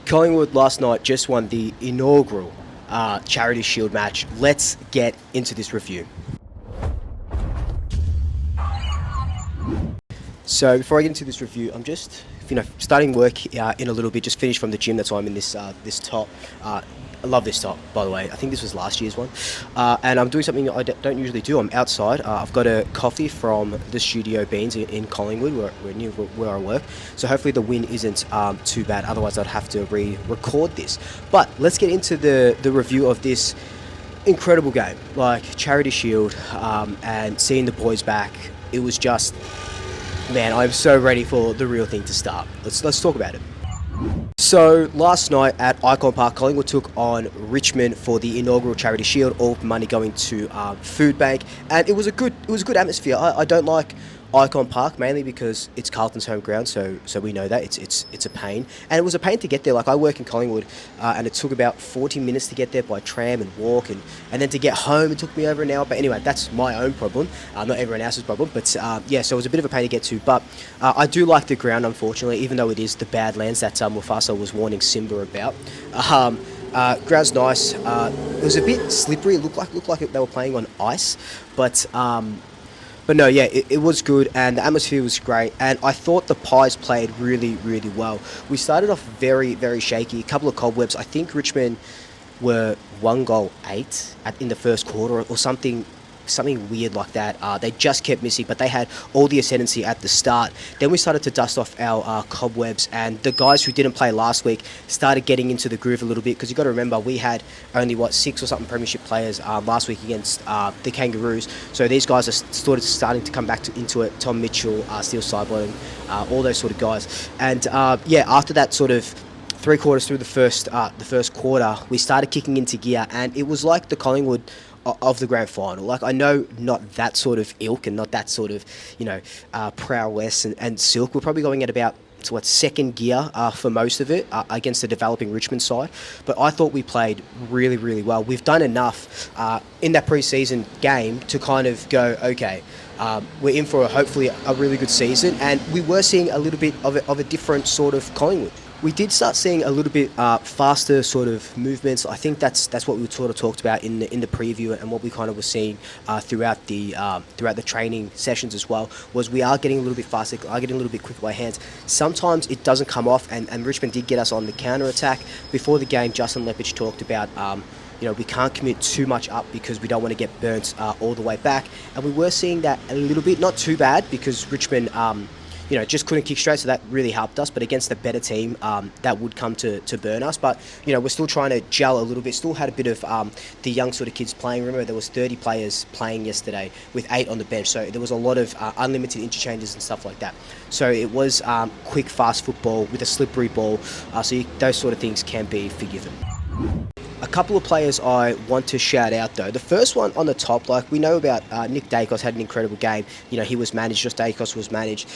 Collingwood last night just won the inaugural Charity Shield match. Let's get into this review. So before I get into this review, I'm just starting work in a little bit. Just finished from the gym. That's why I'm in this top. I love this top, by the way. I think this was last year's one. And I'm doing something I don't usually do. I'm outside. I've got a coffee from the Studio Beans in Collingwood, near where I work. So hopefully the wind isn't too bad. Otherwise, I'd have to re-record this. But let's get into the review of this incredible game. Like Charity Shield and seeing the boys back. It was just, man, I'm so ready for the real thing to start. Let's talk about it. So last night at Icon Park, Collingwood took on Richmond for the inaugural Charity Shield. All money going to Food Bank, and it was a good atmosphere. I don't like Icon Park mainly because it's Carlton's home ground, so we know that it's a pain, and it was a pain to get there. Like I work in Collingwood, and it took about 40 minutes to get there by tram and walk, and then to get home it took me over an hour. But anyway, that's my own problem, not everyone else's problem. But yeah, so it was a bit of a pain to get to. But I do like the ground, unfortunately, even though it is the Badlands that Mufasa was warning Simba about. Ground's nice. It was a bit slippery. It looked like they were playing on ice, but no, yeah, it was good, and the atmosphere was great, and I thought the Pies played really, really well. We started off very, very shaky, a couple of cobwebs. I think Richmond were 1-8 in the first quarter or something weird like that. They just kept missing, but they had all the ascendancy at the start. Then we started to dust off our cobwebs, and the guys who didn't play last week started getting into the groove a little bit, because you've got to remember we had only 6 or something premiership players last week against the Kangaroos, so these guys are starting to come back into it. Tom Mitchell, Steele Sidebottom, all those sort of guys, and yeah, after that sort of 3 quarters through the first quarter, we started kicking into gear, and it was like the Collingwood of the grand final. Like, I know not that sort of ilk and not that sort of, prowess and silk. We're probably going at about second gear for most of it against the developing Richmond side. But I thought we played really, really well. We've done enough in that pre-season game to kind of go, okay, we're in for hopefully a really good season. And we were seeing a little bit of a different sort of Collingwood. We did start seeing a little bit faster sort of movements. I think that's what we sort of talked about in the preview, and what we kind of were seeing throughout the training sessions as well, was we are getting a little bit faster, are getting a little bit quicker by hands. Sometimes it doesn't come off, and Richmond did get us on the counter attack. Before the game, Justin Lepage talked about we can't commit too much up because we don't want to get burnt all the way back, and we were seeing that a little bit, not too bad, because Richmond just couldn't kick straight, so that really helped us. But against a better team, that would come to burn us. But, we're still trying to gel a little bit. Still had a bit of the young sort of kids playing. Remember, there was 30 players playing yesterday with 8 on the bench. So there was a lot of unlimited interchanges and stuff like that. So it was quick, fast football with a slippery ball. Those sort of things can be forgiven. A couple of players I want to shout out, though. The first one on the top, like we know about Nick Dacos had an incredible game. He was managed, just Dacos was managed.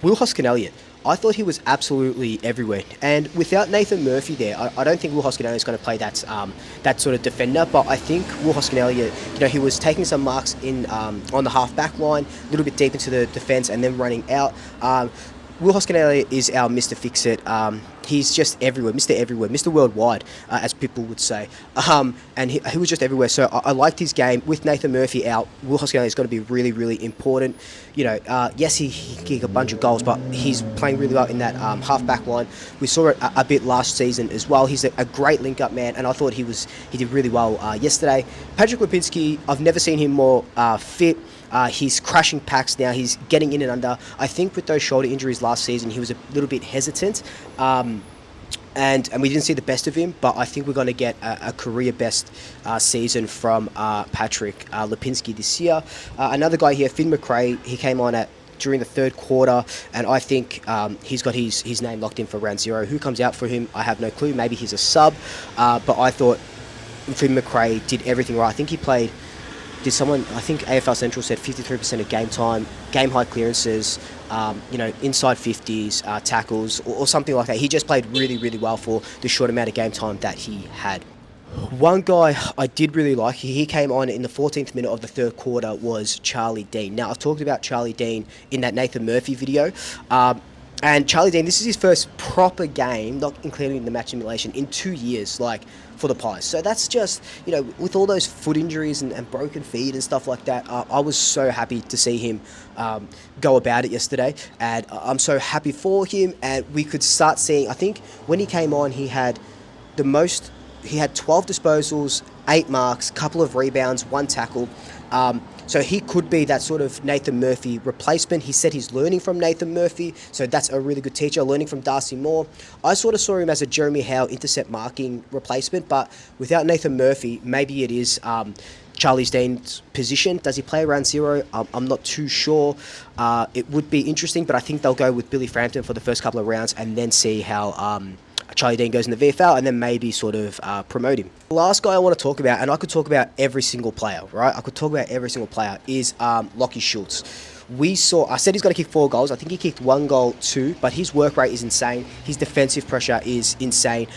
Will Hoskin-Elliott, I thought he was absolutely everywhere. And without Nathan Murphy there, I don't think Will Hoskin-Elliott is going to play that sort of defender. But I think Will Hoskin-Elliott, he was taking some marks in on the half-back line, a little bit deep into the defence, and then running out. Will Hoskin-Elliott is our Mr. Fix-It. He's just everywhere, Mr. Worldwide, as people would say. And he was just everywhere. So I liked his game. With Nathan Murphy out, Will Hoskin-Elliott is going to be really, really important. Yes, he kicked a bunch of goals, but he's playing really well in that half-back line. We saw it a bit last season as well. He's a great link-up man, and I thought he did really well yesterday. Patrick Lipinski, I've never seen him more fit. He's crashing packs now. He's getting in and under. I think with those shoulder injuries last season, he was a little bit hesitant. And we didn't see the best of him, but I think we're going to get a career best season from Patrick Lipinski this year. Another guy here, Finn McRae, he came on during the third quarter, and I think he's got his name locked in for round 0. Who comes out for him, I have no clue. Maybe he's a sub, but I thought Finn McRae did everything right. I think he played... I think AFL Central said 53% of game time, game high clearances, inside 50s, tackles, or something like that. He just played really, really well for the short amount of game time that he had. One guy I did really like, he came on in the 14th minute of the third quarter, was Charlie Dean. Now, I've talked about Charlie Dean in that Nathan Murphy video. And Charlie Dean, this is his first proper game, not including the match simulation, in 2 years, like, for the Pies. So that's just, with all those foot injuries and broken feet and stuff like that, I was so happy to see him go about it yesterday. And I'm so happy for him. And we could start seeing, I think, when he came on, he had 12 disposals, 8 marks, couple of rebounds, 1 tackle. So he could be that sort of Nathan Murphy replacement. He said he's learning from Nathan Murphy, so that's a really good teacher, learning from Darcy Moore. I sort of saw him as a Jeremy Howe intercept marking replacement, but without Nathan Murphy, maybe it is Charlie Dean's position. Does he play around zero? I'm not too sure. It would be interesting, but I think they'll go with Billy Frampton for the first couple of rounds and then see how Charlie Dean goes in the VFL and then maybe sort of promote him. The last guy I want to talk about, and I could talk about every single player, right? I could talk about every single player, is Lachie Schultz. I said he's going to kick 4 goals. I think he kicked 1 goal, 2, but his work rate is insane. His defensive pressure is insane.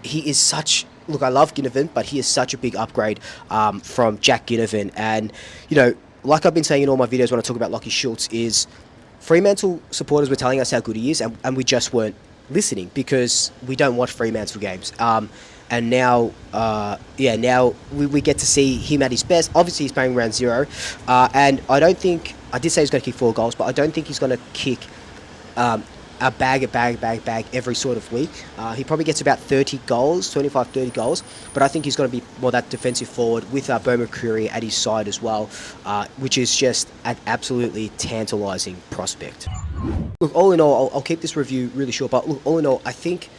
He is such... Look, I love Ginnivan, but he is such a big upgrade from Jack Ginnivan. And, like I've been saying in all my videos when I talk about Lachie Schultz, is Fremantle supporters were telling us how good he is, and we just weren't listening because we don't watch Fremantle games. And now, now we get to see him at his best. Obviously, he's playing around zero. And I don't think... I did say he's going to kick 4 goals, but I don't think he's going to kick a bag every sort of week. He probably gets about 30 goals, 25, 30 goals. But I think he's going to be more that defensive forward with Bo McCreary at his side as well, which is just an absolutely tantalising prospect. Look, all in all, I'll keep this review really short, but look, all in all, I think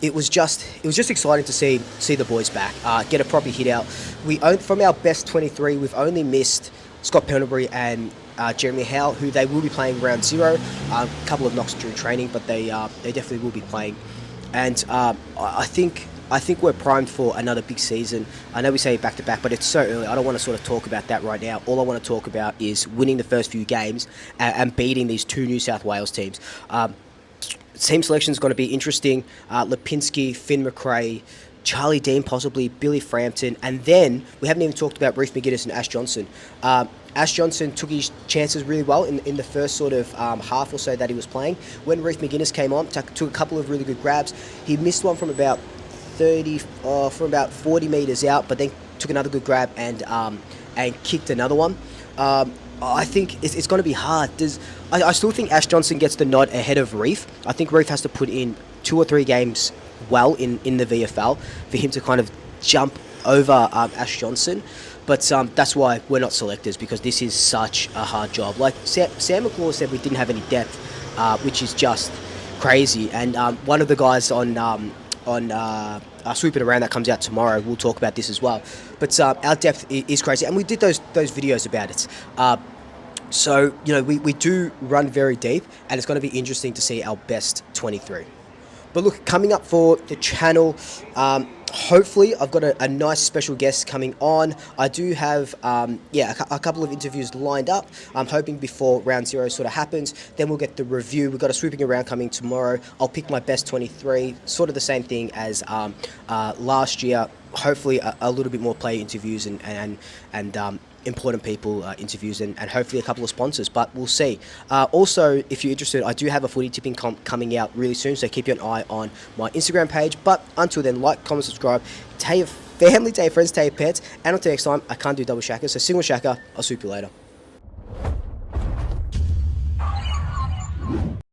it was just exciting to see the boys back, get a proper hit out. From our best 23, we've only missed Scott Pendlebury and Jeremy Howe, who they will be playing round zero. A couple of knocks during training, but they definitely will be playing. And I think we're primed for another big season. I know we say back to back, but it's so early. I don't want to sort of talk about that right now. All I want to talk about is winning the first few games and beating these 2 New South Wales teams. Team selection is going to be interesting. Lipinski, Finn McRae, Charlie Dean possibly, Billy Frampton, and then we haven't even talked about Reece McGuinness and Ash Johnson. Ash Johnson took his chances really well in the first sort of half or so that he was playing. When Reece McGuinness came on, took a couple of really good grabs. He missed one from about 40 metres out, but then took another good grab and kicked another one. I think it's going to be hard. I still think Ash Johnson gets the nod ahead of Reece. I think Reece has to put in 2 or 3 games well in the VFL for him to kind of jump over Ash Johnson. But that's why we're not selectors, because this is such a hard job. Like Sam McClure said, we didn't have any depth, which is just crazy. And one of the guys on Swoop It Around that comes out tomorrow, we'll talk about this as well. But our depth is crazy, and we did those videos about it. So, we do run very deep, and it's going to be interesting to see our best 23. But look, coming up for the channel, hopefully I've got a nice special guest coming on. I do have a couple of interviews lined up. I'm hoping before round zero sort of happens, then we'll get the review. We've got a swooping around coming tomorrow. I'll pick my best 23, sort of the same thing as last year. Hopefully a little bit more player interviews and important people interviews and hopefully a couple of sponsors, but we'll see. Also, if you're interested, I do have a footy tipping comp coming out really soon, so keep an eye on my Instagram page. But until then, like, comment, subscribe, tell your family, tell your friends, tell your pets, and until next time, I can't do double shackers, so single shacker. I'll swoop you later.